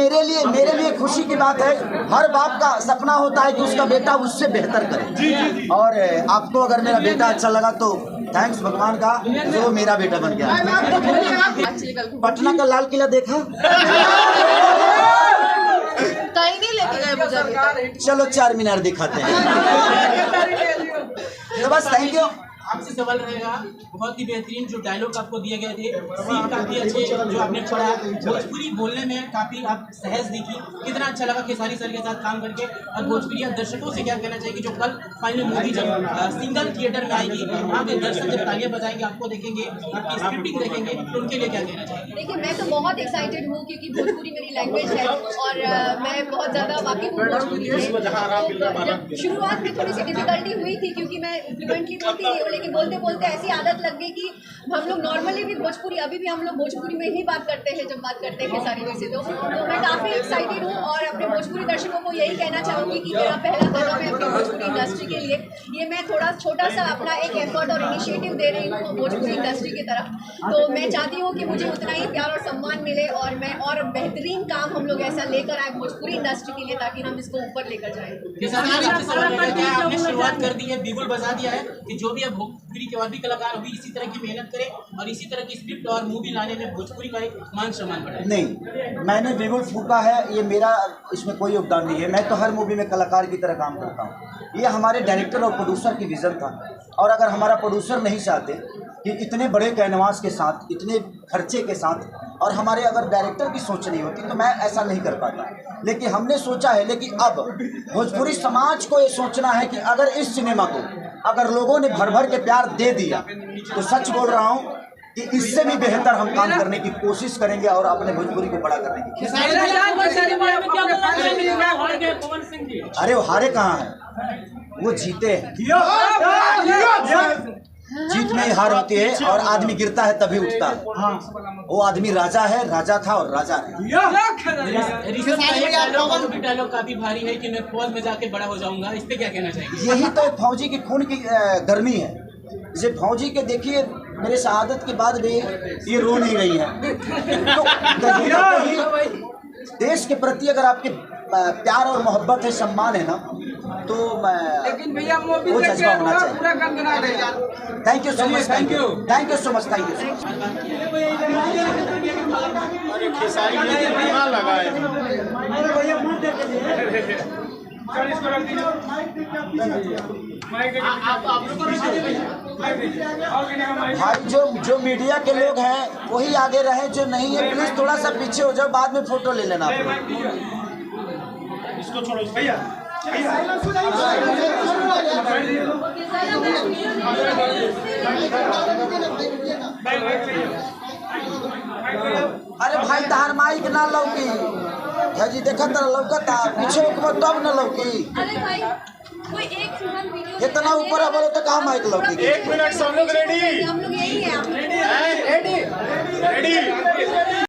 मेरे लिए खुशी की बात है। हर बाप का सपना होता है कि उसका बेटा उससे बेहतर करे। और आपको अगर मेरा बेटा अच्छा लगा तो थैंक्स भगवान का जो मेरा बेटा बन गया। पटना का लाल किला देखा? कहीं नहीं लेके गए मुझे। चलो 4 मीनार दिखाते हैं। तो बस थैंक यू। आपसे सवाल रहेगा, बहुत ही बेहतरीन जो डायलॉग आपको दिए गए थे, सीन काफी अच्छे जो आपने पढ़ा, भोजपुरी बोलने में काफी आप सहज दिखी। कितना अच्छा लगा खेसारी सर के साथ काम करके। और भोजपुरी दर्शकों से क्या कहना चाहिए जो कल फाइनल मूवी जब सिंगल थिएटर में आएगी, वहाँ के दर्शक जब तालियां बजाएंगे, आपको देखेंगे, आपकी स्क्रिप्टिंग देखेंगे, तो उनके लिए क्या कहना चाहिए? देखिए, मैं तो बहुत एक्साइटेड हूँ क्योंकि भोजपुरी मेरी लैंग्वेज है और मैं बहुत ज़्यादा वाकिफ हूँ भोजपुरी में। शुरुआत में थोड़ी सी डिफिकल्टी हुई थी क्योंकि मैं फ्लुएंटली बोलती नहीं हूँ, लेकिन बोलते बोलते ऐसी आदत लग गई कि हम लोग नॉर्मली भी भोजपुरी, अभी भी हम लोग भोजपुरी में ही बात करते हैं जब बात करते हैं खेसारी जी से। तो मैं काफ़ी एक्साइटेड हूँ और अपने भोजपुरी दर्शकों को यही कहना चाहूँगी कि मेरा पहला कदम है अपनी भोजपुरी इंडस्ट्री के लिए। ये मैं थोड़ा छोटा सा अपना एक एफर्ट और इनिशिएटिव दे रही हूँ भोजपुरी इंडस्ट्री की तरफ। तो मैं चाहती हूँ कि मुझे उतना ही प्यार और सम्मान मिले और मैं और बेहतरीन काम हम लोग ऐसा लेकर आए भोजपुरी इंडस्ट्री के लिए ताकि हम इसको ऊपर लेकर जाएं। आपने शुरुआत कर दी है, बिगुल बजा दिया है कि जो भी अब भोजपुरी के और भी कलाकार होगी इसी तरह की मेहनत करें और इसी तरह की स्क्रिप्ट और मूवी लाने में भोजपुरी का एक मान सम्मान बढ़ाए। नहीं, मैंने बिगुल फूका है, ये मेरा इसमें कोई योगदान नहीं है। मैं तो हर मूवी में कलाकार की तरह काम करता हूँ। ये हमारे डायरेक्टर और प्रोड्यूसर की विज़न था। और अगर हमारा प्रोड्यूसर नहीं चाहते कि इतने बड़े कैनवास के साथ, इतने खर्चे के साथ, और हमारे अगर डायरेक्टर की सोच नहीं होती तो मैं ऐसा नहीं कर पाता। लेकिन हमने सोचा है, लेकिन अब भोजपुरी समाज को ये सोचना है कि अगर इस सिनेमा को अगर लोगों ने भर भर के प्यार दे दिया तो सच बोल रहा हूँ कि इससे भी बेहतर हम काम करने की कोशिश करेंगे और अपने भोजपुरी को बड़ा करने की। अरे वो हारे कहाँ हैं, वो जीते हैं। जीत में ही हार होती है और आदमी गिरता है तभी उठता है। वो आदमी राजा है, राजा था और राजा है। डायलॉग काफी भारी है कि मैं फौज में जाके बड़ा हो जाऊंगा, इस पे क्या कहना चाहिए? यही तो एक फौजी की खून की गर्मी है। जैसे फौजी के देखिए, मेरे शहादत के बाद भी ये रो नहीं रही है। तो कहीं ना कहीं देश के प्रति अगर आपके प्यार और मोहब्बत है, सम्मान है ना, तो वो जज्बा होना चाहिए। Thank you so much, thank you, thank you so much, thank you so भाई। जो मीडिया के लोग हैं वही आगे रहे, जो नहीं है प्लीज थोड़ा सा पीछे हो जाओ, बाद में फोटो ले लेना आप लोग। इसको छोड़ो भैया। अरे भाई तार माइक ना लौकी जी, देखा तर लौकता पीछे तब न लौकी। अरे भाई, कोई एक वीडियो इतना ऊपर बोलो तो कहाँ माइक लौकी। 1 मिनट, सब लोग रेडी? हम लोग यही है। रेडी।